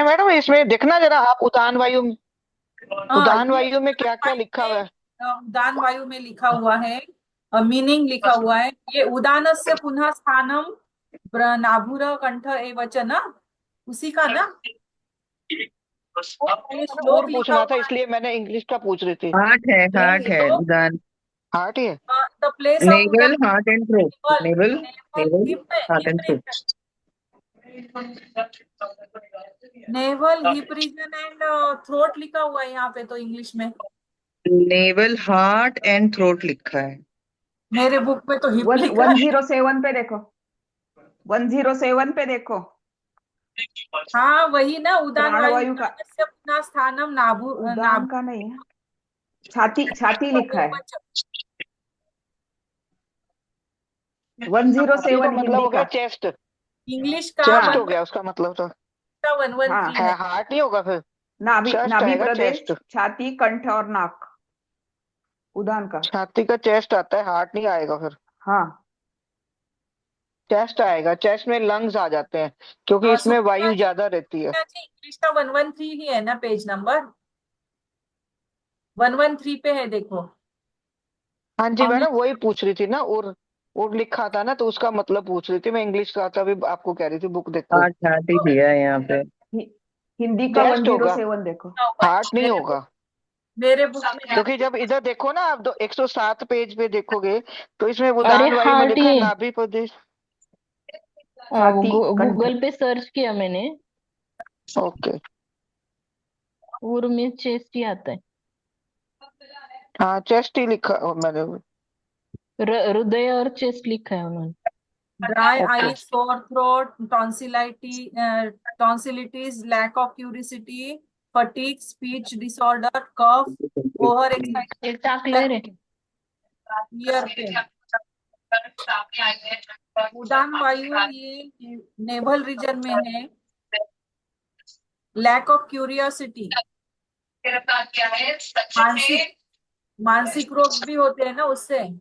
Madam इसमें देखना जरा आप उदान वायु, हाँ, उदान ये वायु में क्या उदान क्या वायु लिखा हुआ है? में उदान वायु में लिखा हुआ है, मीनिंग लिखा हुआ है, ये उदानस्य पुनः स्थानम नाभुर कंठ एव च ना, उसी का ना और नहीं, ये मैंने और श्लोक लिखा पूछना था हुआ है। इसलिए मैंने इंग्लिश का पूछ रही थी। नहीं, हार्ट है तो उदान। हार्ट ही है। द प्लेस ऑफ उदान, navel heart and throat. Navel, navel. Navel navel hip, heart hip and throat. Region, navel hip region and throat लिखा हुआ है यहाँ पे तो इंग्लिश में। नेवल हार्ट एंड थ्रोट लिखा है। मेरे बुक में तो हिप वन लिखा वन है। जीरो सेवन पे देखो, 107 पे देखो। हाँ वही ना, उदान वायु, प्राणवायु का, उदानस्य पुनः स्थानम नाभु उदान नाभु का नहीं है, छाती छाती लिखा है। 30 का 107 मतलब हिंदी हो गया का। चेस्ट। इंग्लिश का चेस्ट वन हो गया उसका मतलब तो। का वन वन हाँ, थ्री है है। हार्ट नहीं होगा फिर। नाभि चेस्ट नाभि आएगा प्रदेश, चेस्ट। छाती, कंठ और नाक, उदान का। छाती का चेस्ट आता है, हार्ट नहीं आएगा फिर। हाँ, चेस्ट आएगा, चेस्ट में लंग्स आ जाते हैं क्योंकि इसमें सुप्रिया वायु जी, ज्यादा रहती है। सुप्रिया जी, इंग्लिश का 113 ही है ना, पेज नंबर 113 पे है देखो। हाँ जी ऑनलाइन। मैडम, वही पूछ रही थी ना। और लिखा था ना तो उसका मतलब पूछ रही थी मैं, इंग्लिश का था अभी आपको कह रही थी बुक देखो। हार्ट हार्ट ही दिया है यहाँ पे। हि- हिंदी का वन चेस्ट जीरो होगा, सेवन देखो। हार्ट नहीं मेरे बुक होगा। मेरे बुक में है। क्योंकि जब इधर देखो ना आप 107 पेज पे देखोगे तो इसमें अरे उदान वायु में हार्ट लिखा है ये नाभि प्रदेश। छाती, कंठ। गूगल पे सर्च किया मैंने, ओके। और में चेस्ट ही आता है। हाँ चेस्ट ही लिखा मैंने। हृदय और चेस्ट लिखा है उन्होंने। Dry okay. Eyes, sore throat, tonsillitis, lack of curiosity, fatigue, speech disorder, cough, over ये टाकलंय रे। Excitement, ear pain. उदान वायु ये नेवल रीजन में है। लैक ऑफ क्यूरियोसिटी, मानसिक मानसिक रोग भी होते हैं ना उससे।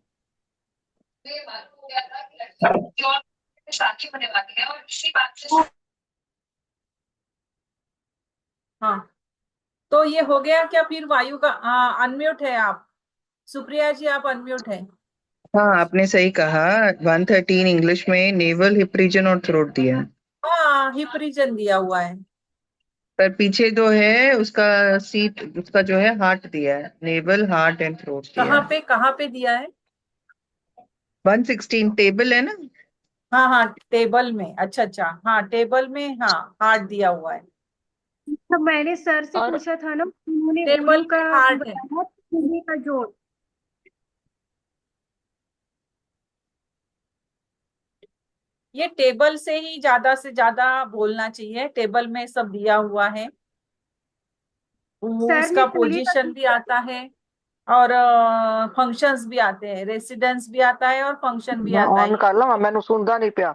हाँ, तो ये हो गया क्या फिर वायु का? अनम्यूट है आप, सुप्रिया जी, आप अनम्यूट है। हाँ आपने सही कहा। 113 इंग्लिश में नेवल हिप रीजन और थ्रोट दिया है। हाँ, हिप रीजन दिया हुआ है। पर पीछे जो है उसका सीट, उसका जो है हार्ट दिया है। नेवल हार्ट एंड थ्रोट दिया है। कहाँ पे दिया है? 116 टेबल है ना। हाँ हाँ, टेबल में, अच्छा अच्छा, हाँ टेबल में, हाँ हार्ट दिया हुआ है। तो मैंने सर से और पूछा था ना, उन्होंने टेबल उल्लू में का हार्ट है। बताया, उल्लू का जोड़। ये टेबल से ही ज्यादा से ज्यादा बोलना चाहिए, टेबल में सब दिया हुआ है। सर उसका ने पुली का पोजीशन भी आता है और फंक्शंस भी आते हैं, रेसिडेंस भी आता है और फंक्शन भी मैं आता ऑन है। कर ला, मैंने सुनता नहीं पिया।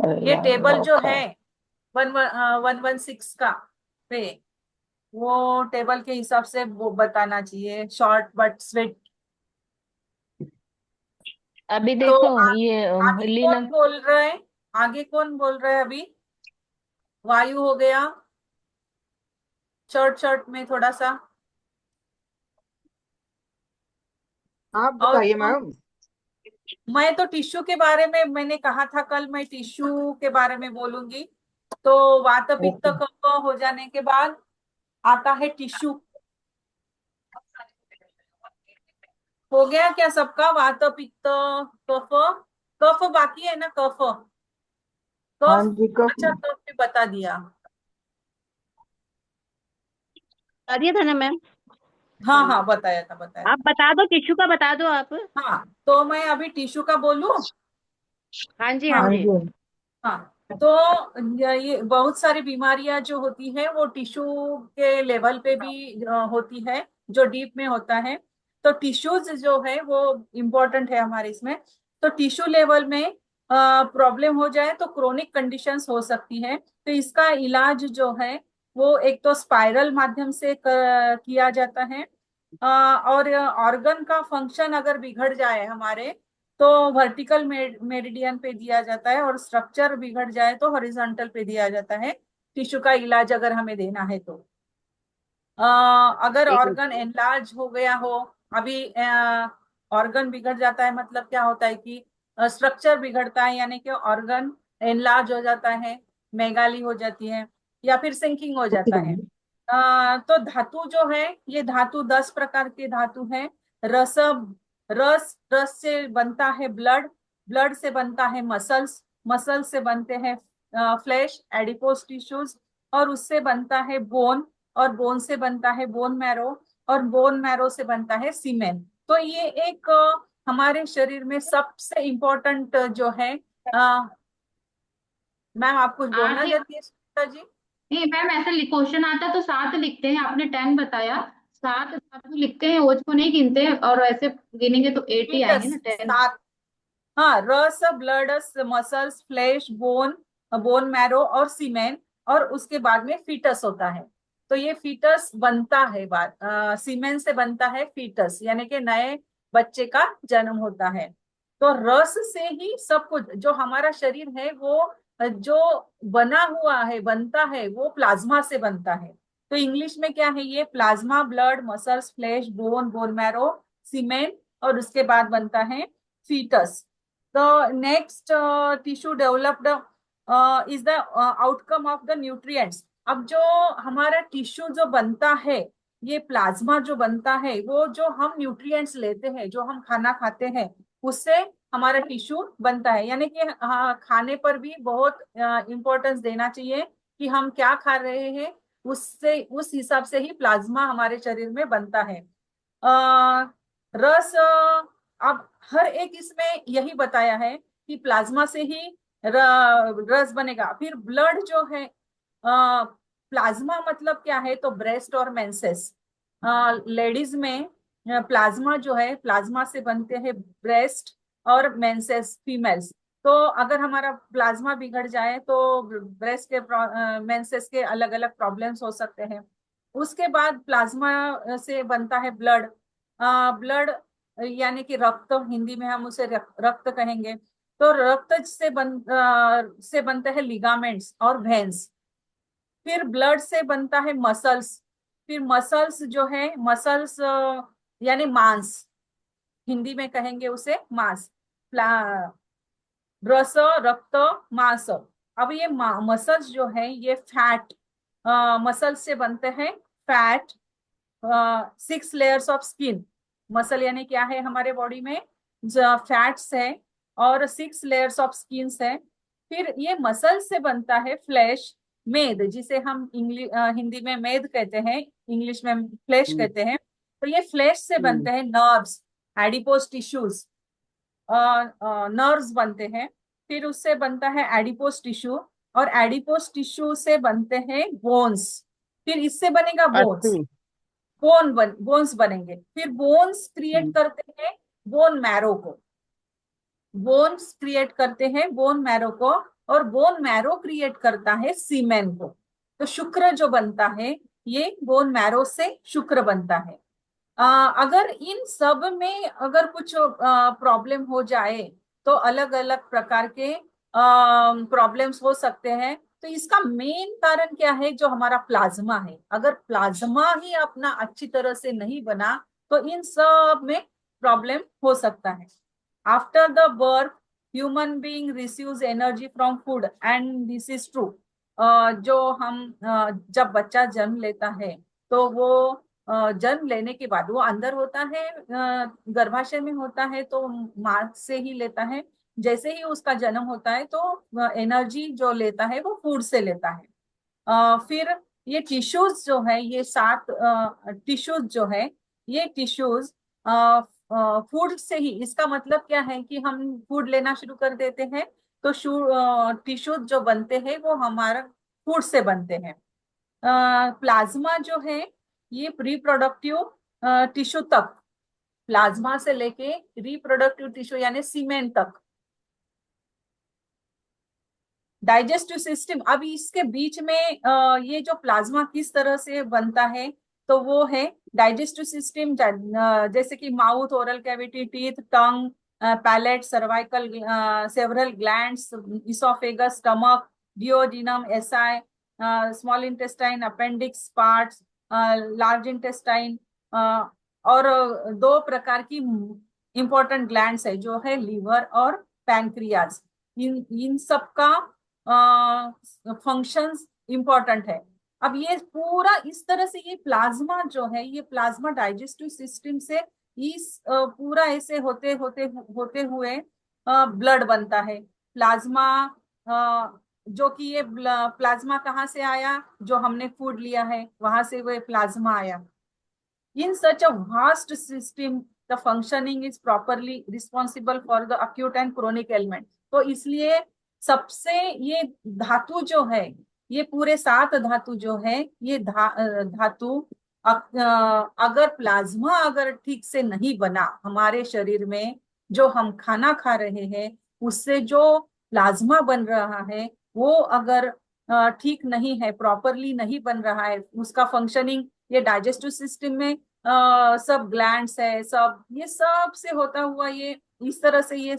अरे ये यार टेबल जो औखा है है। 116 का पे, वो टेबल के हिसाब से वो बताना चाहिए, शॉर्ट बट स्वीट। अभी तो देखो ये आगे लीना। कौन बोल रहा है? आगे कौन बोल रहा है अभी? वायु हो गया, शॉर्ट शॉर्ट में थोड़ा सा। आप और बताइए मैम। मैं तो टिश्यू के बारे में, मैंने कहा था कल मैं टिश्यू के बारे में बोलूंगी। तो वात पित्त ओके। कफ हो जाने के बाद आता है टिश्यू। हो गया क्या सबका? वात पित्त कफ, कफ बाकी है ना, कफ, हाँ कफ। जी कब। अच्छा, कफ भी बता दिया। बता दिया था ना मैम। हाँ हाँ, बताया था, बताया आप था। बता दो, टिश्यू का बता दो आप। हाँ, तो मैं अभी टिश्यू का बोलूं। हाँ जी, हाँ हाँ हाँ जी। जी। हाँ। तो ये बहुत सारी बीमारियां जो होती है वो टिश्यू के लेवल पे भी होती है, जो डीप में होता है। तो टिश्यूज जो है वो इम्पोर्टेंट है हमारे इसमें। तो टिश्यू लेवल में प्रॉब्लम हो जाए तो क्रोनिक कंडीशंस हो सकती है। तो इसका इलाज जो है वो एक तो स्पाइरल माध्यम से किया जाता है। और ऑर्गन का फंक्शन अगर बिगड़ जाए हमारे, तो वर्टिकल मेरिडियन पे दिया जाता है, और स्ट्रक्चर बिगड़ जाए तो हॉरिजॉन्टल पे दिया जाता है टिश्यू का इलाज अगर हमें देना है तो। अगर एक ऑर्गन एनलार्ज हो गया हो, अभी ऑर्गन बिगड़ जाता है मतलब क्या होता है कि स्ट्रक्चर बिगड़ता है, यानी कि ऑर्गन एनलार्ज हो जाता है, मेगाली हो जाती है, या फिर सिंकिंग हो जाता है। तो धातु जो है, ये धातु 10 प्रकार के धातु है। रस रस से बनता है ब्लड, ब्लड से बनता है मसल्स, मसल से बनते हैं फ्लैश एडिपोज टिश्यूज, और उससे बनता है बोन, और बोन से बनता है बोन मैरो, और बोन मैरो से बनता है सीमेन। तो ये एक हमारे शरीर में सबसे इम्पोर्टेंट जो है। मैम आप कुछ बोलना 8 चाहती है सुनीता जी? नहीं मैम, ऐसा क्वेश्चन आता है तो 7 लिखते हैं, आपने 10 बताया, 7 7 लिखते हैं, ओज को नहीं गिनते हैं, और ऐसे गिनेंगे तो 8 ही आएंगे फीटस ना, 10। 7। हाँ, रस, blood, muscles, flesh, bone, bone marrow और सीमेन, और उसके बाद में फीटस होता है। तो ये फीटस बनता है बाद सीमेन से बनता है फीटस, यानी कि नए बच्चे का जन्म होता है। तो रस से ही सब कुछ जो हमारा शरीर है वो जो बना हुआ है, बनता है, वो प्लाज्मा से बनता है। तो इंग्लिश में क्या है ये? Plasma, blood, muscles, flesh, bone, bone marrow, semen, और उसके बाद बनता है foetus. The next tissue developed is the outcome of the nutrients. अब जो हमारा टिश्यू जो बनता है, ये प्लाज्मा जो बनता है, वो जो हम न्यूट्रिएंट्स लेते हैं, जो हम खाना खाते हैं, उससे हमारा टिश्यू बनता है। यानी कि खाने पर भी बहुत इम्पोर्टेंस देना चाहिए कि हम क्या खा रहे हैं, उससे उस हिसाब से ही प्लाज्मा हमारे शरीर में बनता है। रस, अब हर एक इसमें यही बताया है कि प्लाज्मा से ही रस बनेगा। फिर ब्लड जो है, प्लाज्मा मतलब क्या है? तो ब्रेस्ट और मेंसेस, लेडीज में प्लाज्मा जो है, प्लाज्मा से बनते हैं ब्रेस्ट और मेंसेस फीमेल्स। तो अगर हमारा प्लाज्मा बिगड़ जाए तो ब्रेस्ट के मेंसेस के अलग अलग प्रॉब्लम्स हो सकते हैं। उसके बाद प्लाज्मा से बनता है ब्लड, ब्लड यानी कि रक्त, हिंदी में हम उसे रक्त कहेंगे। तो रक्त से बनते हैं लिगामेंट्स और वेन्स। फिर ब्लड से बनता है मसल्स, फिर मसल्स जो है, मसल्स यानी मांस, हिंदी में कहेंगे उसे मांस। रस, रक्त, मांस। अब ये मसल्स जो है ये फैट, मसल्स से बनते हैं fat. 6 layers of skin, muscle यानी क्या है हमारे बॉडी में? फैट्स है, और 6 लेयर्स ऑफ स्किन है। फिर ये मसल से बनता है फ्लैश, मेद, जिसे हम हिंदी में मेद कहते हैं, इंग्लिश में फ्लैश कहते हैं। तो ये फ्लैश से बनते हैं नर्व्स, एडिपोज टिश्यूज, नर्व्स बनते हैं। फिर उससे बनता है एडिपोज टिश्यू, और एडिपोज टिश्यू से बनते हैं बोन्स। फिर इससे बनेगा बोन्स, अच्छी। बोन्स बनेंगे। फिर बोन्स क्रिएट करते हैं बोन मैरो को, बोन्स क्रिएट करते हैं बोन मैरो को, और बोन मैरो क्रिएट करता है सीमेन को। तो शुक्र जो बनता है, ये बोन मैरो से शुक्र बनता है। अगर इन सब में अगर कुछ प्रॉब्लम हो जाए तो अलग अलग प्रकार के प्रॉब्लम्स हो सकते हैं। तो इसका मेन कारण क्या है? जो हमारा प्लाज्मा है, अगर प्लाज्मा ही अपना अच्छी तरह से नहीं बना तो इन सब में प्रॉब्लम हो सकता है। After the birth human being receives energy from food, and this is true. जो हम जब बच्चा जन्म लेता है तो वो जन्म लेने के बाद वो अंदर होता है, गर्भाशय में होता है, तो माँ से ही लेता है। जैसे ही उसका जन्म होता है तो एनर्जी जो लेता है वो फूड से लेता है। फिर ये टिश्यूज जो है, ये 7 टिश्यूज जो है, ये टिश्यूज फूड से ही, इसका मतलब क्या है कि हम फूड लेना शुरू कर देते हैं तो टिश्यूज जो बनते हैं वो हमारा फूड से बनते हैं। प्लाज्मा जो है ये रिप्रोडक्टिव टिश्यू तक, प्लाज्मा से लेके रिप्रोडक्टिव टिश्यू यानी सीमेन तक। डाइजेस्टिव सिस्टम, अब इसके बीच में ये जो प्लाज्मा किस तरह से बनता है, तो वो है डाइजेस्टिव सिस्टम, जैसे कि mouth, oral cavity, teeth, tongue, palate, cervical, several glands, oesophagus, stomach, duodenum, एसाई, small intestine, appendix parts, large intestine, और दो प्रकार की इंपॉर्टेंट ग्लैंड्स है जो है लीवर और पैंक्रियाज। इन सब का फंक्शंस इंपॉर्टेंट है। अब ये पूरा इस तरह से ये प्लाज्मा जो है, ये प्लाज्मा डाइजेस्टिव सिस्टम से इस पूरा ऐसे होते होते होते हुए ब्लड बनता है। प्लाज्मा जो कि ये प्लाज्मा कहाँ से आया, जो हमने फूड लिया है वहां से वो प्लाज्मा आया। In such a vast system, the functioning is properly responsible for the acute and chronic ailment. तो इसलिए सबसे ये धातु जो है, ये पूरे 7 धातु जो है, ये धातु अगर प्लाज्मा अगर ठीक से नहीं बना हमारे शरीर में, जो हम खाना खा रहे हैं उससे जो प्लाज्मा बन रहा है वो अगर ठीक नहीं है, प्रॉपरली नहीं बन रहा है, उसका फंक्शनिंग ये डाइजेस्टिव सिस्टम में सब ग्लैंड्स है, सब ये सब से होता हुआ ये इस तरह से ये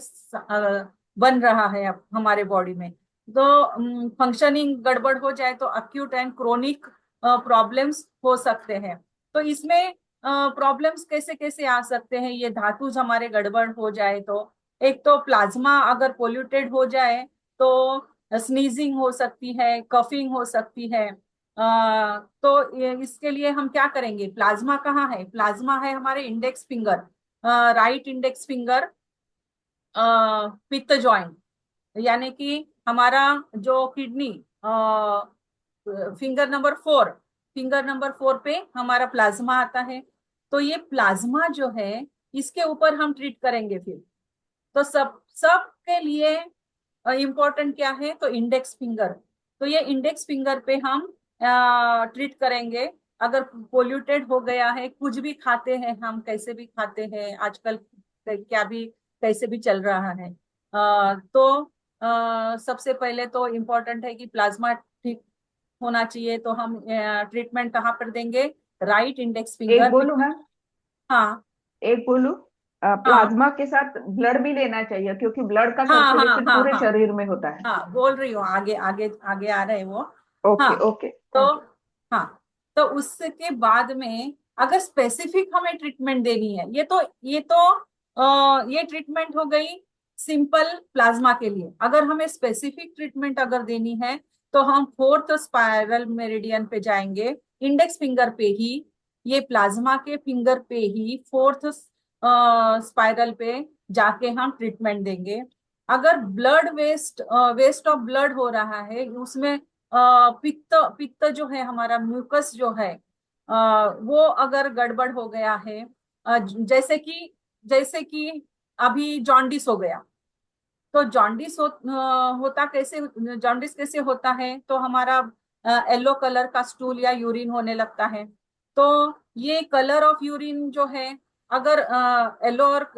बन रहा है अब हमारे बॉडी में। तो फंक्शनिंग गड़बड़ हो जाए तो अक्यूट एंड क्रोनिक प्रॉब्लम्स हो सकते हैं। तो इसमें प्रॉब्लम्स कैसे कैसे आ सकते हैं, ये धातु हमारे गड़बड़ हो जाए तो एक तो प्लाज्मा अगर पोल्यूटेड हो जाए तो स्नीजिंग हो सकती है, कफिंग हो सकती है। तो इसके लिए हम क्या करेंगे, प्लाज्मा कहाँ है, प्लाज्मा है हमारे index finger, right index finger, पित्त जॉइंट, यानी कि हमारा जो किडनी फिंगर नंबर 4 पे हमारा प्लाज्मा आता है। तो ये प्लाज्मा जो है इसके ऊपर हम ट्रीट करेंगे फिर। तो सब के लिए इम्पोर्टेंट क्या है, तो इंडेक्स फिंगर। तो ये इंडेक्स फिंगर पे हम ट्रीट करेंगे। अगर पोल्यूटेड हो गया है, कुछ भी खाते हैं हम, कैसे भी खाते हैं आजकल, क्या भी कैसे भी चल रहा है, तो सबसे पहले तो इम्पोर्टेंट है कि प्लाज्मा ठीक होना चाहिए। तो हम ट्रीटमेंट कहाँ पर देंगे, राइट इंडेक्स एक फिंगर। बोलूं मैम, हाँ एक बोलूं, प्लाज्मा के साथ ब्लड भी लेना चाहिए क्योंकि ब्लड का हाँ हाँ सर्कुलेशन हाँ पूरे हाँ शरीर में होता है। हाँ, बोल रही हूँ, आगे आगे आगे आ रहे हैं वो। ओके हाँ ओके, तो थैंक यू। हाँ, तो उसके बाद में अगर स्पेसिफिक हमें ट्रीटमेंट देनी है, ये ट्रीटमेंट हो गई सिंपल प्लाज्मा के लिए। अगर हमें स्पेसिफिक ट्रीटमेंट अगर देनी है तो हम 4th स्पाइरल मेरिडियन पे जाएंगे, इंडेक्स फिंगर पे ही, ये प्लाज्मा के फिंगर पे ही 4th स्पाइरल पे जाके हम ट्रीटमेंट देंगे। अगर ब्लड वेस्ट ऑफ ब्लड हो रहा है, उसमें पित्त जो है हमारा म्यूकस जो है, वो अगर गड़बड़ हो गया है, जैसे कि अभी जॉन्डिस हो गया, तो जॉन्डिस कैसे होता है, तो हमारा येलो कलर का स्टूल या यूरिन होने लगता है। तो ये कलर ऑफ यूरिन जो है, अगर येलो और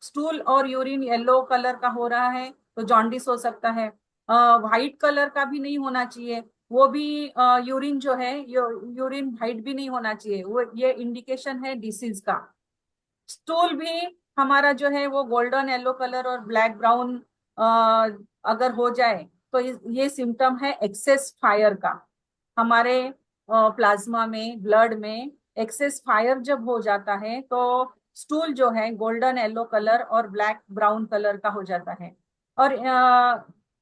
स्टूल और यूरिन येलो कलर का हो रहा है तो जॉन्डिस हो सकता है। व्हाइट कलर का भी नहीं होना चाहिए, वो भी यूरिन जो है, यूरिन व्हाइट भी नहीं होना चाहिए, वो ये इंडिकेशन है डिसीज का। स्टूल भी हमारा जो है वो गोल्डन येलो कलर और ब्लैक ब्राउन अगर हो जाए तो ये सिम्टम है एक्सेस फायर का। हमारे प्लाज्मा में, ब्लड में एक्सेस फायर जब हो जाता है तो स्टूल जो है गोल्डन येलो कलर और ब्लैक ब्राउन कलर का हो जाता है। और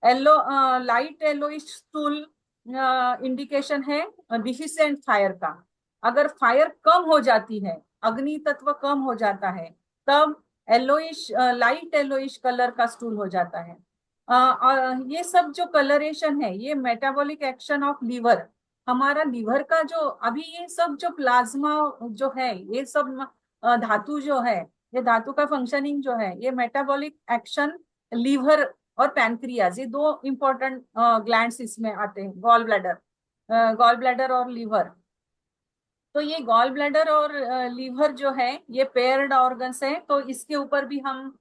yellow, light yellowish stool indication है डिफिशिएंट फायर का। अगर फायर कम हो जाती है, अग्नि तत्व कम हो जाता है, तब येलोइश, लाइट येलोइश कलर का स्टूल हो जाता है। और ये सब जो कलरेशन है, ये मेटाबॉलिक एक्शन ऑफ लीवर, हमारा लीवर का जो अभी ये सब जो प्लाज्मा जो है, ये सब धातु जो है, ये धातु का फंक्शनिंग जो है, ये मेटाबॉलिक एक्शन लीवर और पैनक्रियाज, ये 2 इंपॉर्टेंट ग्लैंड्स इसमें आते हैं, गॉल ब्लैडर और लीवर। तो ये गॉल ब्लैडर और लीवर जो है ये पेयर्ड ऑर्गन्स है, तो इसके ऊपर भी हम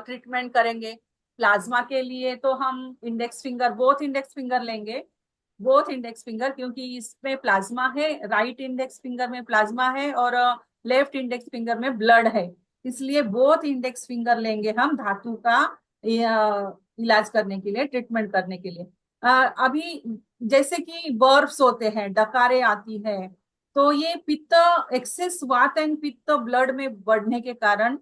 ट्रीटमेंट करेंगे। प्लाज्मा के लिए तो हम बोथ इंडेक्स फिंगर लेंगे, क्योंकि इसमें प्लाज्मा है, राइट इंडेक्स फिंगर में प्लाज्मा है और लेफ्ट इंडेक्स फिंगर में ब्लड है। इसलिए बोथ इंडेक्स फिंगर लेंगे हम धातु का इलाज करने के लिए, ट्रीटमेंट करने के लिए। अभी जैसे कि बर्फ्स होते हैं, डकारे आती है, तो ये पित्त, एक्सेस वात एंड पित्त ब्लड में बढ़ने के कारण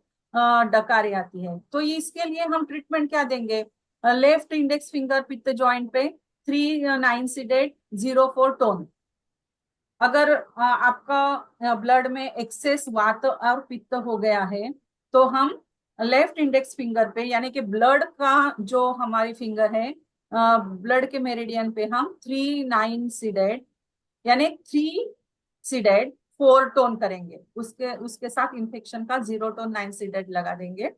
डकारे आती है। तो ये इसके लिए हम ट्रीटमेंट क्या देंगे? लेफ्ट इंडेक्स फिंगर पित्त जॉइंट पे 3 सिडेट 0 4 टोन। अगर आपका ब्लड में एक्सेस वात और पित्त हो गया है तो हम लेफ्ट इंडेक्स फिंगर पे, यानी कि ब्लड का जो हमारी फिंगर है, ब्लड के मेरिडियन पे हम 3 सिडेट यानी 3 सिडेट 4 टोन करेंगे। उसके साथ इन्फेक्शन का 0 टोन 9 सिडेट लगा देंगे।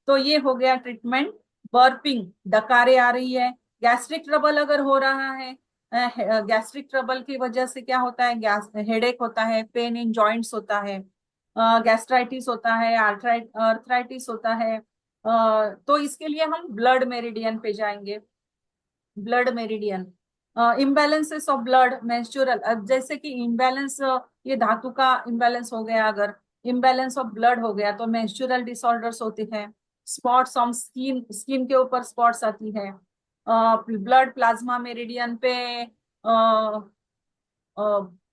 तो ये हो गया ट्रीटमेंट। बर्पिंग, डकारे आ रही है, गैस्ट्रिक ट्रबल अगर हो रहा है, गैस्ट्रिक ट्रबल की वजह से क्या होता है? गैस हेडेक होता है, पेन इन जॉइंट्स होता है, गैस्ट्राइटिस होता है, आर्थराइटिस होता है। तो इसके लिए हम ब्लड मेरिडियन पे जाएंगे। Blood meridian, imbalances of blood menstrual, जैसे कि इम्बैलेंस, ये धातु का इम्बैलेंस हो गया, अगर इम्बैलेंस ऑफ ब्लड हो गया तो मेंस्ट्रुअल डिसऑर्डर्स होते हैं। स्पॉट्स ऑन स्किन, स्किन के ऊपर स्पॉट्स आती है। ब्लड प्लाज्मा मेरिडियन पे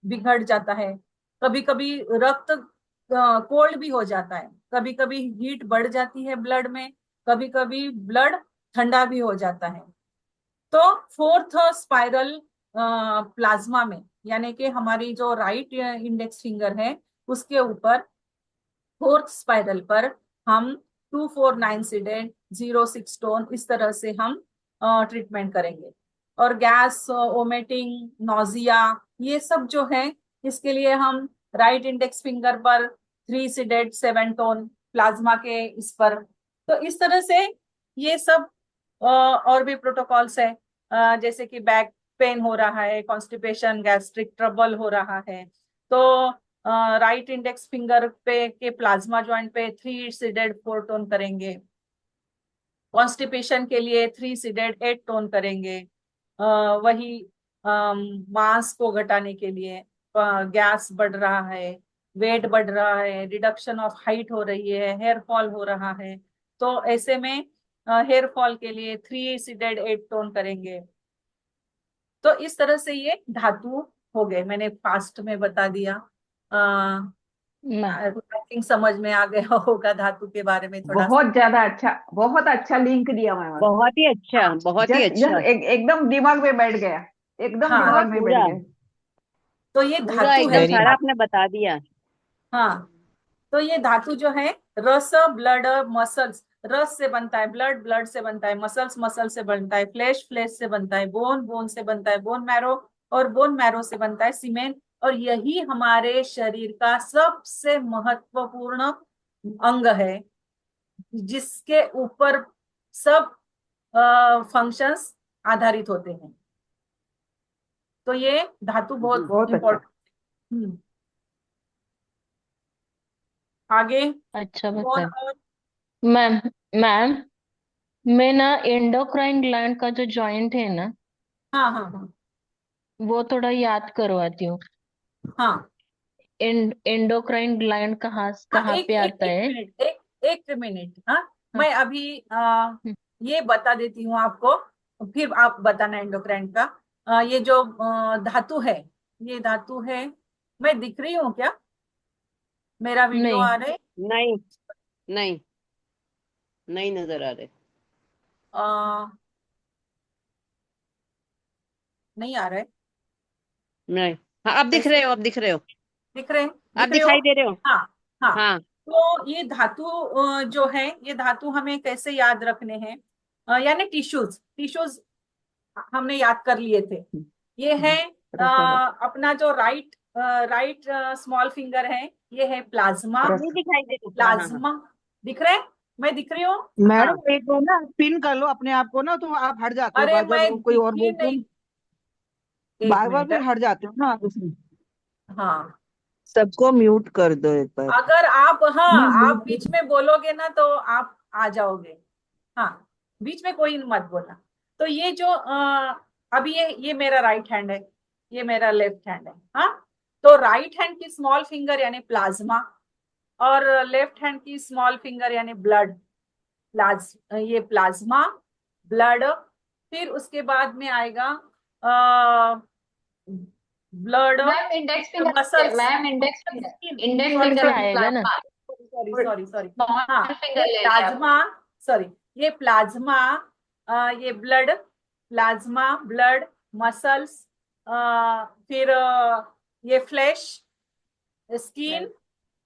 बिगड़ जाता है। कभी कभी रक्त कोल्ड भी हो जाता है, कभी कभी हीट बढ़ जाती है ब्लड में, कभी कभी ब्लड ठंडा भी हो जाता है। तो फोर्थ स्पाइरल प्लाज्मा में, यानी कि हमारी जो राइट इंडेक्स फिंगर है उसके ऊपर फोर्थ स्पाइरल पर हम 2 4 9 सिडेट 0 6 टोन, इस तरह से हम ट्रीटमेंट करेंगे। और गैस, ओमेटिंग, नोजिया, ये सब जो है इसके लिए हम राइट इंडेक्स फिंगर पर 3 सिडेट 7 टोन प्लाज्मा के इस पर। तो इस तरह से ये सब और भी प्रोटोकॉल्स है। जैसे कि बैक पेन हो रहा है, कॉन्स्टिपेशन, गैस्ट्रिक ट्रबल हो रहा है, तो राइट इंडेक्स फिंगर पे के प्लाज्मा जॉइंट पे 3 सिडेट 4 टोन करेंगे। कॉन्स्टिपेशन के लिए 3 सिडेट 8 टोन करेंगे। वही मांस को घटाने के लिए, गैस बढ़ रहा है, वेट बढ़ रहा है, रिडक्शन ऑफ हाइट हो रही है, हेयर फॉल हो रहा है, तो ऐसे में हेयर फॉल के लिए 3 सिडेट 8 टोन करेंगे। तो इस तरह से ये धातु हो गए, मैंने फास्ट में बता दिया। मैं आई थिंक समझ में आ गया होगा धातु के बारे में थोड़ा सा। बहुत ज्यादा अच्छा, बहुत अच्छा लिंक दिया मैम। बहुत ही अच्छा, बहुत ही जस्ट अच्छा। एकदम दिमाग में बैठ गया, एकदम हाँ, दिमाग में बैठ पूरा गया। तो ये पूरा धातु है। एकदम Very सारा आपने बता दिया। हाँ, तो ये धातु जो है, रस ब्लड मसल्स, रस से बनता है ब्लड, ब्लड से बनता है मसल्स, मसल से बनता है फ्लैश, फ्लैश से बनता है बोन, बोन से बनता है बोन मैरो, और बोन मैरो से बनता है सीमेन। और यही हमारे शरीर का सबसे महत्वपूर्ण अंग है, जिसके ऊपर सब फंक्शंस आधारित होते हैं। तो ये धातु बहुत बहुत अच्छा। इम्पोर्टेंट। आगे अच्छा कौन बताए। और? मैम मैम मैं ना एंडोक्राइन ग्लैंड का जो जॉइंट है ना, हाँ हाँ हाँ वो थोड़ा याद करवाती हूँ। हाँ एंडोक्राइन ग्लैंड कहाँ हाँ, कहाँ एक पे एक आता एक है? मिनट, एक मिनट। हाँ, हाँ, मैं अभी हम्म, ये बता देती हूँ आपको, फिर आप बताना एंडोक्राइन का। ये जो धातु है, ये धातु है, मैं दिख रही हूँ क्या? मेरा वीडियो नहीं आ रहा है? नहीं, नहीं, नहीं नजर आ रहे। अ, नहीं आ रहा है? नहीं। हाँ, अब दिख कैसे? रहे हो, अब दिख रहे हो, दिख रहे अब दिख रहे हो? दिखाई दे रहे हो। हाँ हाँ। हाँ। तो ये धातु जो है, ये धातु हमें कैसे याद रखने हैं? यानी टिश्यूज, टिश्यूज हमने याद कर लिए थे। ये है अपना जो राइट स्मॉल फिंगर है, ये है प्लाज्मा। नहीं दिखाई दे रहे। हाँ हाँ हाँ। प्लाज्मा दिख रहे हैं? मैं दिख रही हूँ? हाँ, मैडम एक वो ना पिन कर लो अपने आप को ना, तो आप हट जाते हो अरे बार, मैं जब कोई और दिखी बोलते नहीं, हो एक बार बार मिनट। फिर हट जाते हो ना आप उसमें। हाँ, सबको म्यूट कर दो एक बार। अगर आप, हाँ, आप नहीं, बीच में बोलोगे ना तो आप आ जाओगे। हाँ, बीच में कोई मत बोलना। तो ये जो अभी ये मेरा राइट हैंड है, ये मेरा लेफ्ट हैंड है। हाँ, तो राइट हैंड की स्मॉल फिंगर यानी प्लाज्मा, और लेफ्ट हैंड की स्मॉल फिंगर यानी ब्लड, ये प्लाज्मा, ब्लड। फिर उसके बाद में आएगा blood, ma'am index finger, muscles, ma'am index finger, index फिर फिंगर से आएगा ना। सॉरी सॉरी सॉरी, हाँ स्मॉल फिंगर ये ले लिया आपने। प्लाज्मा, सॉरी ये प्लाज्मा, ये ब्लड, प्लाज्मा, ब्लड, मसल्स, फिर ये फ्लैश, स्किन,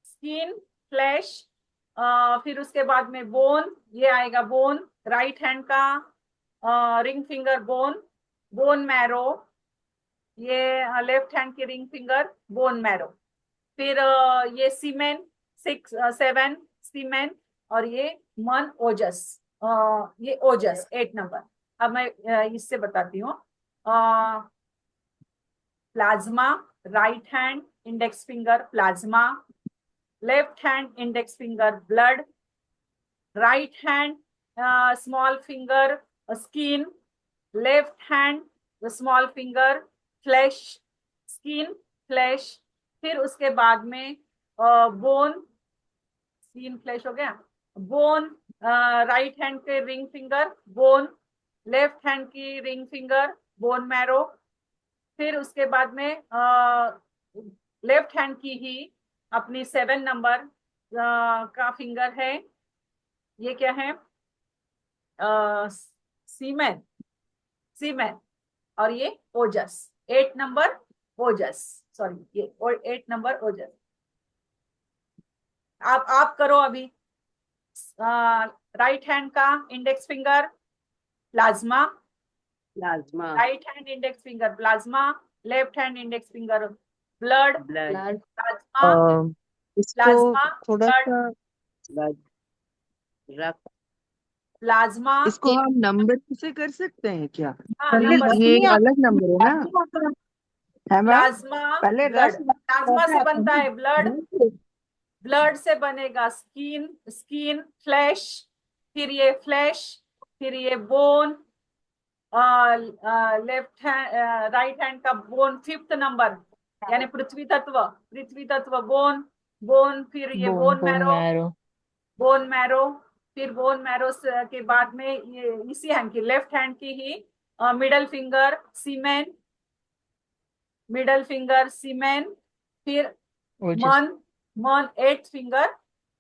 स्किन, फ्लैश, फिर उसके बाद में बोन, ये आएगा बोन, राइट हैंड का ring finger bone, bone marrow, ये लेफ्ट हैंड की रिंग फिंगर बोन मैरो। फिर ये सीमेन, 7 सीमेन, और ये मन ओजस, ये ओजस 8 नंबर। अब मैं इससे बताती हूँ। Plasma, right hand index finger plasma, left hand index finger blood, right hand small finger skin, left hand small finger flash, skin, flash. फिर उसके बाद में बोन, स्किन, फ्लैश हो गया, बोन, राइट हैंड के ring finger bone, left hand की ring finger bone marrow. फिर उसके बाद में लेफ्ट हैंड की ही अपनी 7 नंबर का फिंगर है, ये क्या है, सीमेन, सीमेन, और ये ओजस 8 नंबर ओजस, सॉरी ये 8 नंबर ओजस। आप करो अभी। राइट हैंड का index finger plasma, plasma, right hand index finger plasma, left hand index finger blood, blood, plasma, इसको प्लाज्मा, थोड़ा ब्लड, सा, ब्लड, रक्त, प्लाज्मा, इसको हम नंबर से कर सकते हैं क्या? हाँ पहले नंबर, रस ये नहीं आता, अलग नंबर है ना? है मैम? प्लाज्मा, पहले ब्लड, रस प्लाज्मा से आता बनता है ब्लड, है। ब्लड से बनेगा स्किन, स्किन, फ्लैश, फिर ये फ्लैश, फिर ये bone, left hand right hand का बोन 5th नंबर यानी पृथ्वी तत्व, पृथ्वी तत्व बोन, बोन, फिर ये bone bone bone marrow, marrow. Bone marrow. फिर बोन मैरो के बाद में ये इसी हैंड की, लेफ्ट हैंड की ही मिडल फिंगर सीमेन, मिडल फिंगर सीमेन। फिर ओजस मन, मन 8th फिंगर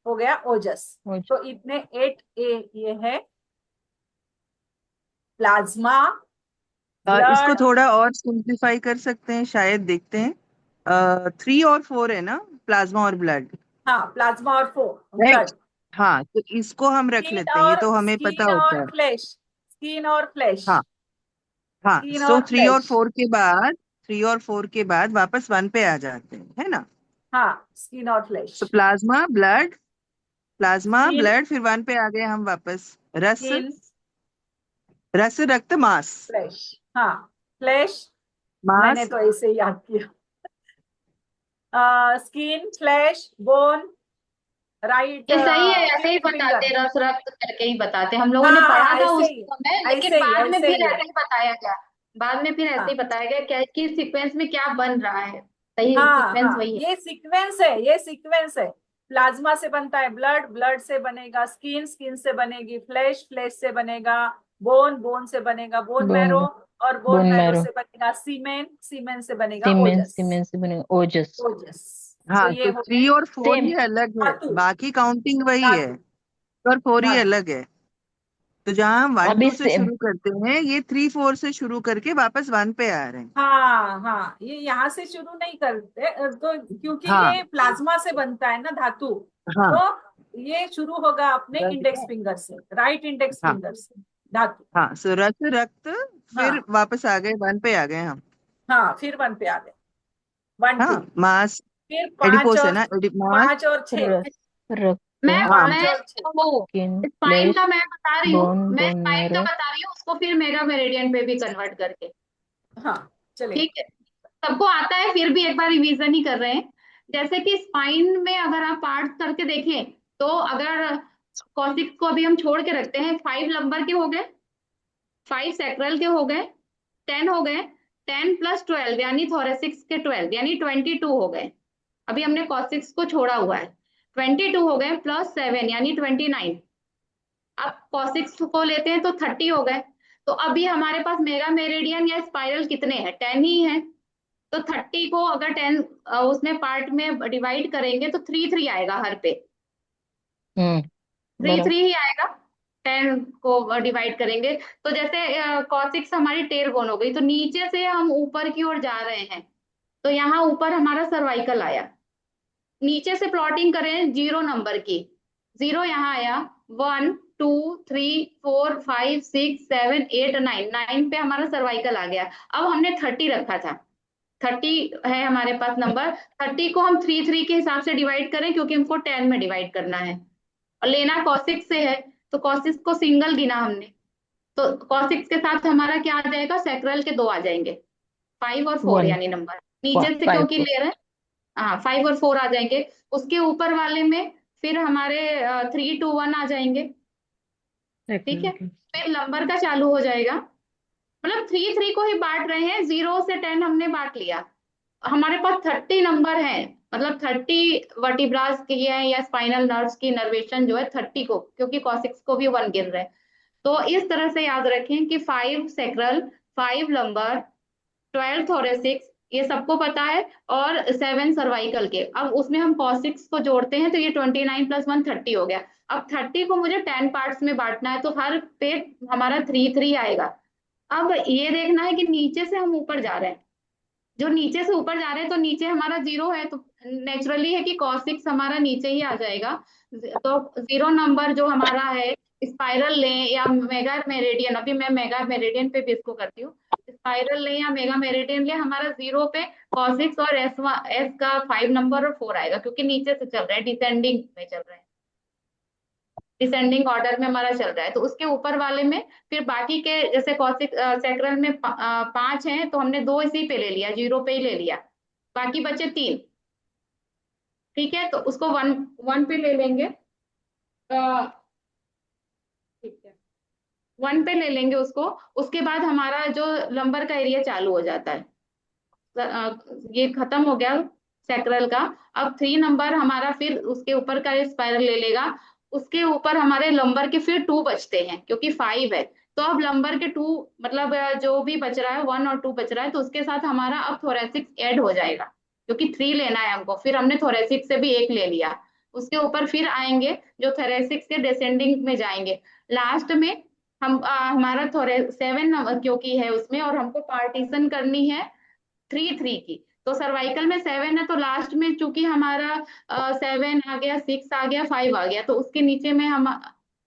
हो गया ओजस। ओजस। तो इतने 8 ये है प्लाज्मा, इसको ब्लड, थोड़ा और सिंप्लीफाई कर सकते हैं शायद, देखते हैं। 3 और 4 है ना, प्लाज्मा और ब्लड, हाँ प्लाज्मा और राइट? ब्लड, हाँ, तो इसको हम रख लेते हैं, ये तो हमें पता स्किन होता और है। फ्लैश, स्किन और फ्लैश, हाँ हाँ, स्किन सो और 3 और फ्लैश, 4 के बाद, 3 और 4 के बाद वापस 1 पे आ जाते हैं, है ना? हाँ स्किन और फ्लैश, तो plasma blood, plasma skin, blood, फिर 1 पे आ गए हम वापस। रस, स्किन, रस रक्त मांस, फ्लैश, हाँ फ्लैश, मैंने मांस। तो ऐसे ही याद किया। स्किन, फ्लैश, बोन, राइट, ये सही है, ऐसे ही 5th बताते, फिंगर, रस रक्त करके ही बताते, हम लोगों ने हाँ पढ़ा हाँ था ऐसे उस ही, समय, लेकिन ऐसे ही, बाद में ऐसे फिर ही है, ऐसे ही बताया गया, बाद में फिर ऐसे ही हाँ बताया गया क्या कि सीक्वेंस में क्या बन रहा है, सही हाँ सीक्वेंस हाँ वही है। ये सीक्वेंस है, ये सीक्वेंस है। प्लाज्मा से बनता है ब्लड, ब्लड से बनेगा स्किन, स्किन से बनेगी फ्लैश, फ्लैश से बनेगा बोन, बोन से बनेगा बोन मैरो, बोन और बोन बोन मैरो मैरो। से बनेगा सीमेन, सीमेन से बनेगा सीमेंस ओजस, सीमेंस से बनेगा ओजस। ओजस। तो हाँ, ये तो हो 3 गए और 4 सेम। ये अलग है, धातु, बाकी काउंटिंग वही है। धातु, 3 और 4 ये धातु, अलग है। तो जहाँ हम 1 अभी 2 से सेम। शुरू करते हैं, ये 3 4 से शुरू करके वापस 1 पे आ रहे हैं। हाँ हाँ ये यहाँ से शुरू नहीं करते, तो क्योंकि हाँ ये प्लाज्मा से बनता है ना धातु, हाँ तो ये शुरू होगा अपने इंडेक्स फिंगर से, राइट इंडेक्स हाँ फिंगर से धातु। हाँ, सो रस रक्त, फिर हाँ वापस आ गए 1 पे आ गए हम। हाँ फिर 1 पे आ गए, 1 2, हाँ, मास, फिर 5 एडिपोस है और ना, मास। 5 और 6, रस रक्त मैं हाँ 5 मैं और 6, वो स्किन स्पाइन फ्लैश का मैं बता रही हूँ, बोन मैं बोन स्पाइन का मैरो। बता रही हूँ, उसको फिर मेगा मेरिडियन पे भी कन्वर्ट करके, हाँ चलिए, ठीक है? सबको आता है, फिर भी एक बार रिवीजन ही कर रहे हैं। जैसे कि स्पाइन में अगर आप पार्ट करके देखें, तो अगर कॉसिक्स को अभी हम छोड़ के रखते हैं, 5 लंबर के हो गए, 5 सैक्रल के हो गए, 10 हो गए, 10 + 12 यानी थोरेसिक्स के 12 यानी 22 हो गए। अभी हमने कॉसिक्स को छोड़ा हुआ है। 22 हो गए प्लस 7 यानी 29। अब कॉसिक्स को लेते हैं तो 30 हो गए। तो अभी हमारे पास मेगा मेरिडियन या स्पाइरल कितने हैं, 10 ही है। तो 30 को अगर 10 उसमें पार्ट में डिवाइड करेंगे तो 3 आएगा हर पे। थ्री बराबर। थ्री ही आएगा 10 को डिवाइड करेंगे। तो जैसे कॉसिक्स हमारी टेल बोन हो गई, तो नीचे से हम ऊपर की ओर जा रहे हैं। तो यहाँ ऊपर हमारा सर्वाइकल आया। नीचे से प्लॉटिंग करें जीरो नंबर की, जीरो यहाँ आया, 1 2 3 4 5 6 7 8 9, 9 पे हमारा सर्वाइकल आ गया। अब हमने 30 रखा था, 30 है हमारे पास नंबर। 30 को हम 3 के हिसाब से डिवाइड करें क्योंकि हमको 10 में डिवाइड करना है और लेना कॉसिक्स से है। तो कॉसिक्स को सिंगल गिना हमने, तो कॉसिक्स के साथ हमारा क्या आ जाएगा, सेक्रल के 2 आ जाएंगे, 5 और 4 वन। यानी नंबर नीचे से फाइव। क्योंकि ले रहे हैं। हाँ 5 और 4 आ जाएंगे। उसके ऊपर वाले में फिर हमारे 3 2 1 आ जाएंगे। ठीक है, फिर नंबर का चालू हो जाएगा। मतलब 3 को ही बांट रहे हैं, 0 से 10 हमने बांट लिया। हमारे पास 30 नंबर है, मतलब 30 वर्टिब्रास की है या स्पाइनल नर्व्स की नर्वेशन जो है 30 को, क्योंकि कॉसिक्स को भी 1 गिन रहे हैं। तो इस तरह से याद रखें कि 5 सेक्रल, 5 लंबर, 12 थोरेसिक्स, ये सबको पता है, और 7 सर्वाइकल के। अब उसमें हम कॉसिक्स को जोड़ते हैं तो ये 29 + 1 30 हो गया। अब 30 को मुझे 10 पार्ट्स में बांटना है, तो हर पे हमारा 3 आएगा। अब ये देखना है कि नीचे से हम ऊपर जा रहे हैं, जो नीचे से ऊपर जा रहे हैं तो नीचे हमारा 0 है, तो नेचुरली है कि कॉसिक्स हमारा नीचे ही आ जाएगा। तो 0 नंबर जो हमारा है, स्पाइरल लें या मेगा मेरिडियन, अभी मैं मेगा मेरिडियन पे भी इसको करती हूँ, स्पाइरल लें या मेगा मेरिडियन लें, हमारा 0 पे कॉसिक्स और एस का 5 नंबर और 4 आएगा, क्योंकि नीचे से चल रहा है, डिसेंडिंग में चल रहा है, डिसेंडिंग ऑर्डर में हमारा चल रहा है। तो उसके ऊपर वाले में फिर बाकी के, जैसे कॉसिक सेक्रल में 5 हैं तो हमने 2 इसी पे ले लिया, 0 पे ही ले लिया, बाकी बचे 3। ठीक है, तो उसको 1 पे ले लेंगे। ठीक है, 1 पे ले लेंगे उसको। उसके बाद हमारा जो नंबर का एरिया चालू हो जाता है, ये खत्म हो गया सेक्रल का। अब 3 नंबर हमारा फिर उसके ऊपर का स्पाइरल ले लेगा। उसके ऊपर हमारे लंबर के फिर 2 बचते हैं, क्योंकि 5 है। तो अब लंबर के 2, मतलब जो भी बच रहा है 1 और 2 बच रहा है, तो उसके साथ हमारा अब थोरेसिक्स ऐड हो जाएगा, क्योंकि 3 लेना है हमको। फिर हमने थोरेसिक्स से भी 1 ले लिया। उसके ऊपर फिर आएंगे जो थोरेसिक्स के डिसेंडिंग में जाएंगे। लास्ट में हम हमारा थोरे 7 नंबर क्योंकि है उसमें, और हमको पार्टीशन करनी है 3 की। तो सर्वाइकल में 7 है, तो लास्ट में चूंकि हमारा 7 आ गया, 6 आ गया, 5 आ गया, तो उसके नीचे में हम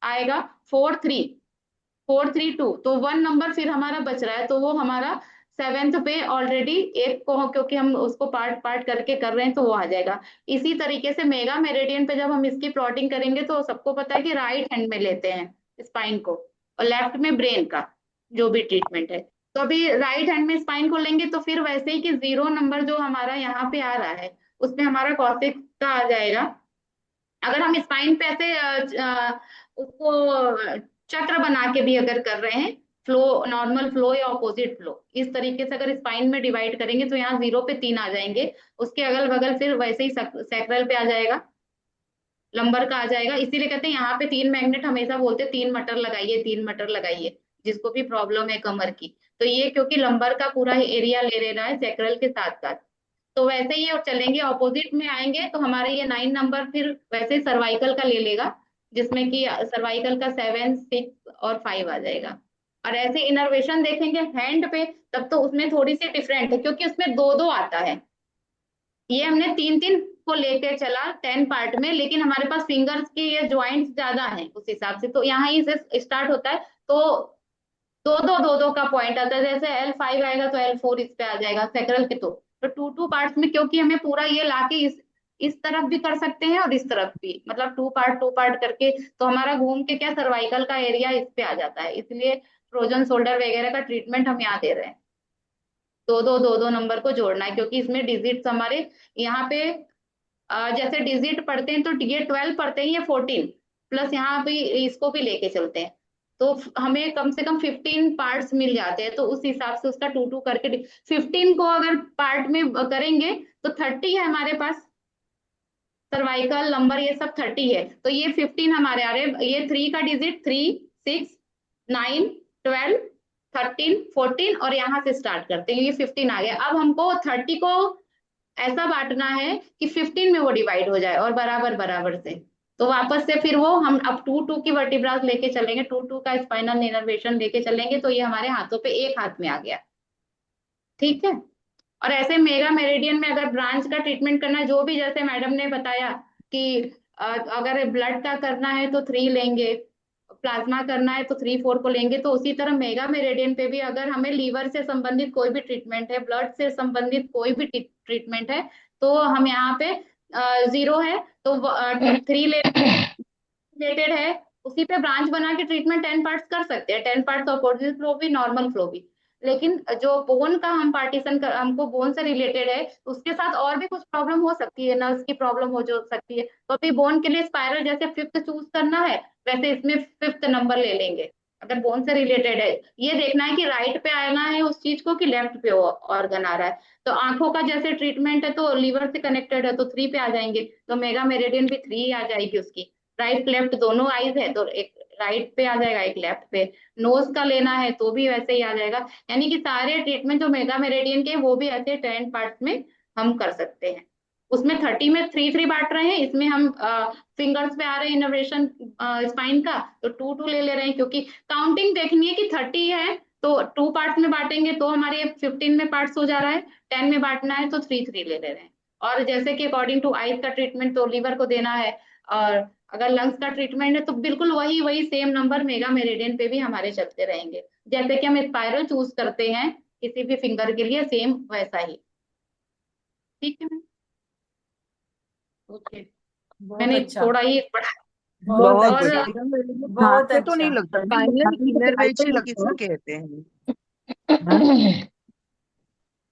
आएगा 4 3 तो 1 नंबर फिर हमारा बच रहा है, तो वो हमारा 7th पे ऑलरेडी 1 को, क्योंकि हम उसको पार्ट पार्ट करके कर रहे हैं, तो वो आ जाएगा। इसी तरीके से मेगा मेरिडियन पे जब हम इसकी प्लॉटिंग करेंगे तो सबको पता है कि राइट हैंड में लेते हैं स्पाइन को, और लेफ्ट में ब्रेन का जो भी ट्रीटमेंट है। तो अभी राइट हैंड में स्पाइन को लेंगे तो फिर वैसे ही कि 0 नंबर जो हमारा यहाँ पे आ रहा है उसमें हमारा कॉसिक्स का आ जाएगा। अगर हम स्पाइन पे ऐसे उसको चक्र बना के भी अगर कर रहे हैं, फ्लो, नॉर्मल फ्लो या ऑपोजिट फ्लो, इस तरीके से अगर स्पाइन में डिवाइड करेंगे तो यहाँ 0 पे 3 आ जाएंगे। उसके अगल बगल फिर वैसे ही सैक्रल पे आ जाएगा, लंबर का आ जाएगा। इसीलिए कहते हैं यहाँ पे 3 मैग्नेट, हमेशा बोलते हैं 3 मटर लगाइए, 3 मटर लगाइए, जिसको भी प्रॉब्लम है कमर की। तो ये क्योंकि लंबर का पूरा एरिया ले रहा है सैक्रल के साथ साथ। तो वैसे ही और चलेंगे, ऑपोजिट में आएंगे तो हमारे ये 9 नंबर फिर वैसे सर्वाइकल का ले लेगा, जिसमें कि सर्वाइकल का 7 6 और 5 आ जाएगा। और ऐसे इनर्वेशन देखेंगे हैंड पे, तब तो उसमें थोड़ी सी डिफरेंट है, क्योंकि उसमें 2 आता है। ये हमने 3 को लेकर चला 10 पार्ट में, लेकिन हमारे पास फिंगर्स के ये ज्वाइंट्स ज्यादा हैं उस हिसाब से, तो यहाँ ही से स्टार्ट होता है। तो 2 2 का पॉइंट आता है, जैसे L5 आएगा तो L4 इस पे आ जाएगा सेक्रल के। तो 2 पार्ट्स में, क्योंकि हमें पूरा ये लाके इस तरफ भी कर सकते हैं और इस तरफ भी, मतलब 2 पार्ट करके, तो हमारा घूम के क्या सर्वाइकल का एरिया इस पे आ जाता है। इसलिए फ्रोजन शोल्डर वगैरह का ट्रीटमेंट हम यहाँ दे रहे हैं। 2 नंबर को जोड़ना है, क्योंकि इसमें डिजिट्स हमारे यहाँ पे जैसे डिजिट पढ़ते हैं तो ये 12 पढ़ते हैं, ये 14 प्लस यहाँ पे इसको भी लेके चलते हैं, तो हमें कम से कम 15 पार्ट्स मिल जाते हैं। तो उस हिसाब से उसका 2 करके 15 को अगर पार्ट में करेंगे तो 30 है हमारे पास। सर्वाइकल नंबर ये सब 30 है, तो ये 15 हमारे आ रहे हैं। ये 3 का डिजिट 3, 6, 9, 12, 13, 14 और यहाँ से स्टार्ट करते हैं, ये 15 आ गया। अब हमको 30 को ऐसा बांटना है कि 15 में वो डिवाइड हो जाए और बराबर बराबर से। तो वापस से फिर वो हम अब 2 की वर्टिब्रास लेके चलेंगे, 2 का स्पाइनल इनर्वेशन लेके चलेंगे, तो ये हमारे हाथों पे एक हाथ में आ गया। ठीक है। और ऐसे मेगा मेरिडियन में अगर ब्रांच का ट्रीटमेंट करना है, जो भी जैसे मैडम ने बताया कि अगर ब्लड का करना है तो 3 लेंगे, प्लाज्मा करना है तो 3-4 को लेंगे, तो उसी तरह मेगा मेरिडियन पे भी अगर हमें लीवर से संबंधित कोई भी ट्रीटमेंट है, ब्लड से संबंधित कोई भी ट्रीटमेंट है, तो हम यहाँ पे 0 है तो 3 रिलेटेड है, उसी पे ब्रांच बना के ट्रीटमेंट 10 पार्ट्स कर सकते हैं, 10 पार्ट्स ऑपोजिट फ्लो भी, नॉर्मल फ्लो भी। लेकिन जो बोन का हम पार्टीशन कर, हमको बोन से रिलेटेड है, उसके साथ और भी कुछ प्रॉब्लम हो सकती है, नर्व्स की प्रॉब्लम हो जो सकती है, तो अभी बोन के लिए स्पाइरल जैसे 5th चूज करना है, वैसे इसमें 5th नंबर ले लेंगे अगर बोन से रिलेटेड है। ये देखना है कि राइट पे आना है उस चीज को कि लेफ्ट पे ऑर्गन आ रहा है। तो आंखों का जैसे ट्रीटमेंट है तो लीवर से कनेक्टेड है तो 3 पे आ जाएंगे, तो मेगा मेरिडियन भी 3 आ जाएगी उसकी। राइट लेफ्ट दोनों आईज है तो एक राइट पे आ जाएगा, एक लेफ्ट पे। नोज का लेना है तो भी वैसे ही आ जाएगा। यानी कि सारे ट्रीटमेंट जो मेगा मेरिडियन के वो भी ऐसे 10 पार्ट्स में हम कर सकते हैं। उसमें 30 में 3-3 बांट रहे हैं, इसमें हम फिंगर्स पे आ रहे हैं इनोवेशन स्पाइन का, तो 2-2 ले रहे हैं, क्योंकि काउंटिंग देखनी है कि 30 है तो 2 पार्ट्स में बांटेंगे तो हमारे 15 में पार्ट्स हो जा रहा है, 10 में बांटना है तो 3-3 ले रहे हैं। और जैसे कि अकॉर्डिंग टू आइज का ट्रीटमेंट तो लीवर को देना है, और अगर लंग्स का ट्रीटमेंट है तो बिल्कुल वही वही सेम नंबर मेगा मेरिडियन पे भी हमारे चलते रहेंगे, जैसे कि हम स्पाइरल चूज करते हैं किसी भी फिंगर के लिए, सेम वैसा ही। ठीक है मैम, ओके, बहुत मैंने अच्छा, थोड़ा ही पढ़ा। बहुत बहुत और अच्छा, बढ़िया। मेरे हाथ बहुत से तो नहीं अच्छा। लगता, फाइनल स्पाइनल ऐसे ही इनर्वेशन लगता किसे है। कहते हैं? हाँ,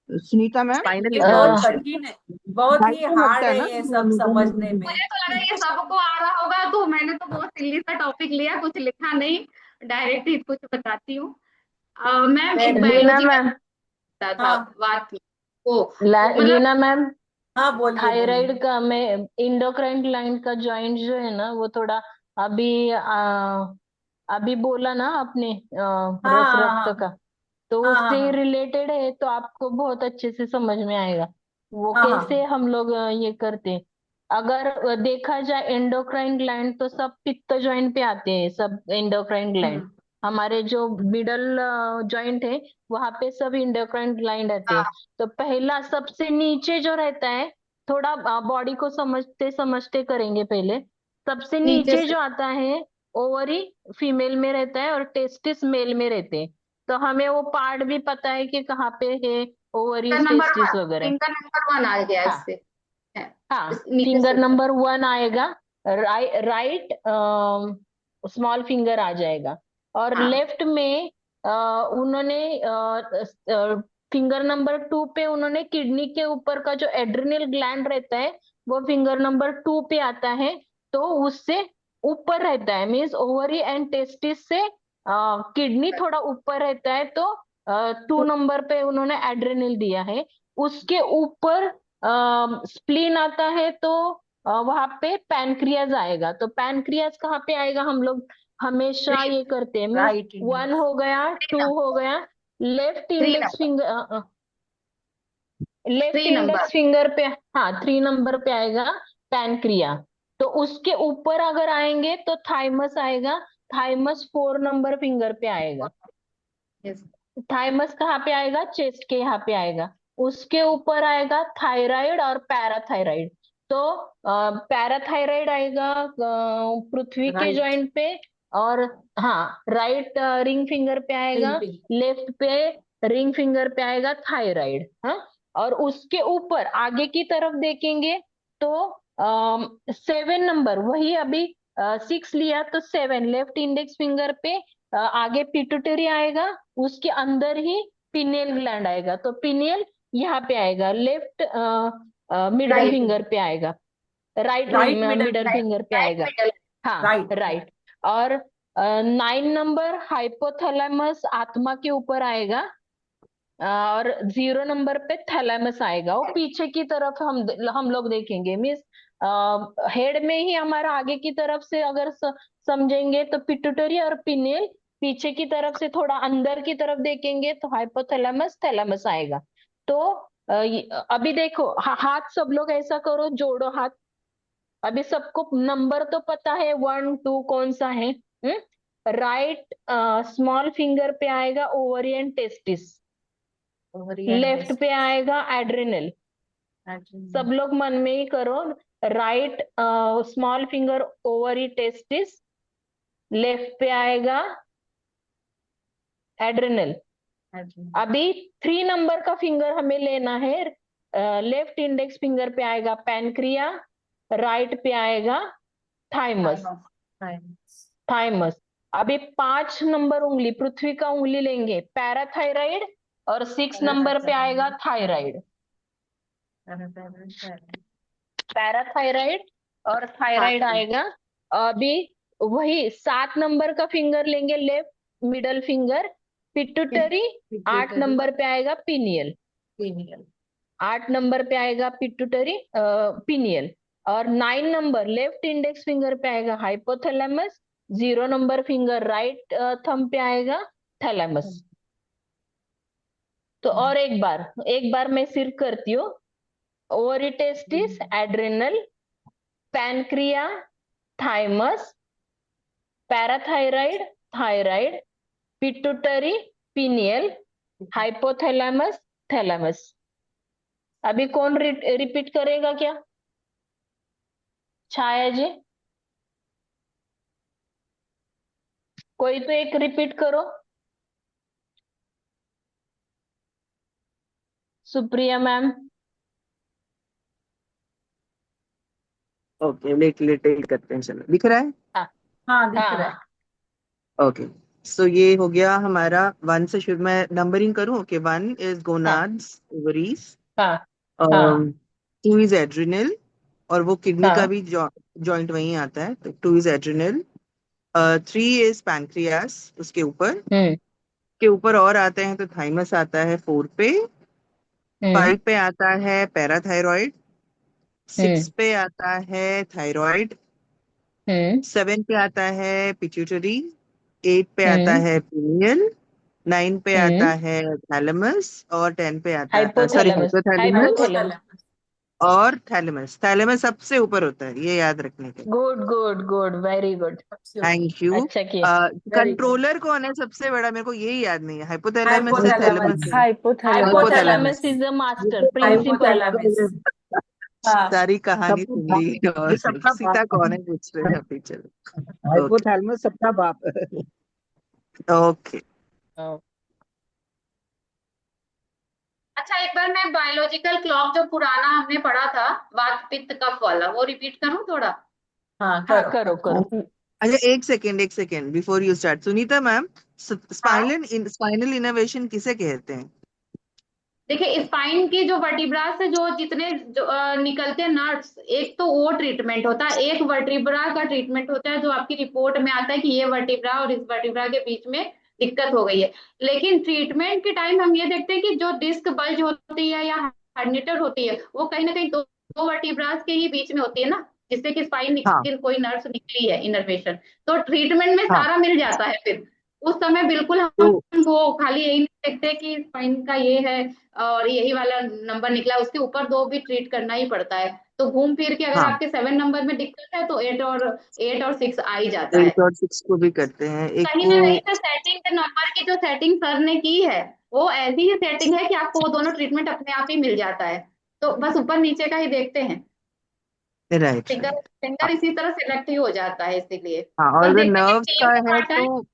सुनीता मैम, स्पाइनल ये बहुत इनर्वेशन। कठिन है, बहुत ढाई ही तो लगता हार्ड है है ना। ये सब समझने में। मुझे तो लगा ये सबको आ रहा होगा, तो मैंने तो बहुत सिल्ली सा टॉपिक लिया, कुछ लिखा नहीं, डायरेक्ट ही कुछ बताती हूँ। मैम एक लीना बायोलॉजी का मैम, था हाँ बात वो मतलब। लीना मैम, हाँ, बोलिए बोलिए। थायराइड का में इंडोक्राइन ग्लैंड का जॉइंट जो है ना वो थोड़ा अभी अभी बोला ना आपने हाँ रक्त हाँ का, तो हाँ हाँ उससे हाँ रिलेटेड है तो आपको बहुत अच्छे से समझ में आएगा वो हाँ हाँ कैसे हम लोग ये करते हैं। अगर देखा जाए एंडोक्राइन ग्लैंड तो सब पित्त जॉइंट पे आते हैं, सब एंडोक्राइन ग्लैंड हम्म, हमारे जो मिडल जॉइंट है वहां पे सब एंडोक्राइन ग्लैंड आते हैं। हाँ, तो पहला सबसे नीचे जो रहता है, थोड़ा बॉडी को समझते समझते करेंगे पहले। सबसे नीचे नीचे से जो आता है ओवरी फीमेल में रहता है और टेस्टिस मेल में रहते हैं। तो हमें वो पार्ट भी पता है कि कहाँ पे है, फिंगर ओवरीज नंबर टेस्टिस 1, वगैरह। फिंगर नंबर 1 आ गया हाँ इससे हाँ, नीचे फिंगर से ऊपर। नंबर 1 आएगा, राइट स्मॉल फिंगर आ जाएगा। और हाँ, लेफ्ट में उन्होंने फिंगर नंबर 2 पे उन्होंने किडनी के ऊपर का जो एड्रिनल ग्लैंड रहता है वो फिंगर नंबर 2 पे आता है। तो उससे ऊपर रहता है, मीन्स ओवरी एंड टेस्टिस से किडनी थोड़ा ऊपर रहता है, तो 2 नंबर पे उन्होंने एड्रिनल दिया है। उसके ऊपर स्प्लीन आता है तो वहां पे पैनक्रियाज आएगा। तो पैनक्रियाज कहाँ पे आएगा, हम लोग हमेशा 3, ये करते हैं, मीन्स राइट 1 इंडेक्स। हो गया, 2 हो गया, left 3 index number, finger, left 3 number. Index finger पे, हाँ 3 नंबर पे आएगा पैनक्रिया। तो उसके ऊपर अगर आएंगे तो थाइमस आएगा, थाइमस 4 नंबर फिंगर पे आएगा। यस, थाइमस कहाँ पे आएगा, चेस्ट के यहाँ पे आएगा। उसके ऊपर आएगा थायराइड और पैराथायराइड। तो पैराथायराइड आएगा पृथ्वी के राइट, जॉइंट पे, और हाँ राइट रिंग फिंगर पे रिंग आएगा, पिंग। लेफ्ट पे रिंग फिंगर पे आएगा थायराइड। हाँ, और उसके ऊपर आगे की तरफ देखेंगे तो 7 नंबर, वही अभी 6 लिया तो 7 लेफ्ट इंडेक्स फिंगर पे आगे पिट्यूटरी आएगा, उसके अंदर ही पिनियल ग्लैंड आएगा। तो पिनियल यहाँ पे आएगा, लेफ्ट मिडल राइट, फिंगर पे आएगा, right right middle middle finger. Finger पे राइट आएगा। मिडल। हाँ राइट। राइट। और 9 नंबर हाइपोथैलेमस आत्मा के ऊपर आएगा, और 0 नंबर पे थैलेमस आएगा, वो पीछे की तरफ हम लोग देखेंगे, मीन्स हेड में ही हमारा आगे की तरफ से अगर समझेंगे तो पिट्यूटरी और पिनियल, पीछे की तरफ से थोड़ा अंदर की तरफ देखेंगे तो हाइपोथैलेमस थैलेमस आएगा। तो अभी देखो हाथ सब लोग ऐसा करो, जोड़ो हाथ। अभी सबको नंबर तो पता है 1 2 कौन सा है। राइट स्मॉल फिंगर पे आएगा ओवरियन टेस्टिस, लेफ्ट पे आएगा एड्रिनल। सब लोग मन में ही करो, right small finger ovary testis, left पे आएगा एड्रिनल। अभी 3 नंबर का फिंगर हमें लेना है। लेफ्ट इंडेक्स फिंगर पे आएगा पैनक्रिया, राइट पे आएगा थाइमस। थाइमस। अभी 5 नंबर उंगली, पृथ्वी का उंगली लेंगे, पैराथायराइड, और 6 नंबर पे आएगा थायराइड। पैराथायराइड और थायराइड आएगा। अभी वही 7 नंबर का फिंगर लेंगे, left middle finger, pituitary. 8 number पे आएगा पिनियल। 8 नंबर पे आएगा पिट्यूटरी पिनियल। और 9 नंबर लेफ्ट इंडेक्स फिंगर पे आएगा hypothalamus. 0 number finger right thumb पे आएगा थैलेमस। तो और एक बार मैं सिर्फ करती हूँ। Ovary testis, adrenal, pancreas, thymus, parathyroid, thyroid, pituitary, pineal, hypothalamus, thalamus. अभी कौन रिपीट करेगा क्या? छाया जी, कोई तो एक रिपीट करो। सुप्रिया मैम। ओके, लिटिल करते हैं, चलो दिख रहा है। हाँ दिख हाँ रहा है। हाँ ओके, सो ये हो गया हमारा 1 से शुरू। मैं नंबरिंग करूं? ओके, 1 इज हाँ गोनाड्स, ओवरीज, हाँ हाँ 2 इज एड्रिनल, और वो किडनी का हाँ भी जॉइंट वहीं आता है, तो 2 इज एड्रिनल। 3 इज पैनक्रियास, उसके ऊपर, हम्म के ऊपर और आते हैं तो थाइमस आता है 4 पे। 5 पे आता है पैराथायरॉइड। 6 हम्म पे आता है थायरॉइड। हम्म 7 पे आता है पिट्यूटरी। 8 पे आता हम्म है पिनियल। 9 पे आता हम्म है थैलेमस। और 10 पे आता है, सॉरी, हाइपोथैलेमस हाइपोथैलेमस। हाइपोथैलेमस। और थैलेमस, थैलेमस सबसे ऊपर होता है, ये याद रखने के। Good good good, very good. Thank you. अच्छा किए। Very good. कंट्रोलर कौन है सबसे बड़ा? मेरे को यही याद नहीं है, हाइपोथैलेमस है, थैलेमस हाइपोथैलेमस। है? Hypothalamus hypothalamus. Is the master, ये प्रिंसिपल। हाइपोथैलेमस। हाँ सारी कहानी सबका सुन बाप, ली। और ये सबका सीता बाप कौन है पूछ रहे हैं अभी, चलो। ओके हाइपोथैलेमस सबका बाप है। ओके। अच्छा, एक बार मैं बायोलॉजिकल क्लॉक जो पुराना हमने पढ़ा था, वात पित्त कफ वाला, वो रिपीट करूं थोड़ा? हाँ हाँ करो। करो करो। अच्छा, एक second before you start, Sunita ma'am, हाँ, स्पाइनल इनोवेशन किसे कहते हैं? देखिए स्पाइन की जो वर्टिब्रा से जो जितने निकलते हैं नर्व्स, एक तो वो ट्रीटमेंट होता है, एक वर्टिब्रा का ट्रीटमेंट होता है जो आपकी रिपोर्ट में आता है कि ये वर्टिब्रा और इस वर्टिब्रा के बीच में दिक्कत हो गई है। लेकिन ट्रीटमेंट के टाइम हम ये देखते हैं कि जो डिस्क बल्ज होती है या हर्निटर होती है, वो कहीं ना कहीं दो वर्टिब्रास के ही बीच में होती है ना, जिससे कि स्पाइन हाँ की कोई नर्व निकली है, इनर्वेशन। तो ट्रीटमेंट में हाँ। सारा मिल जाता है फिर। उस समय बिल्कुल हम तो वो खाली यही नहीं देखते कि स्पाइन का ये है और यही वाला नंबर निकला, उसके ऊपर दो भी ट्रीट करना ही पड़ता है। तो घूम फिर के अगर हाँ, आपके 7 नंबर में दिक्कत है तो 8 और 6 आ ही जाता है। 8 और 6 को भी करते हैं, एक कहीं को। ना कहीं से सेटिंग नंबर की जो सेटिंग सर ने की है, वो ऐसी ही सेटिंग है कि आपको वो दोनों ट्रीटमेंट अपने आप ही मिल जाता है। तो बस ऊपर नीचे का ही देखते हैं। Right finger right. फिंगर इसी तरह सिलेक्ट ही हो जाता है इसीलिए। हाँ, तो और अगर देखते हैं कि नर्व्स का टीम का है पार्ट है। तो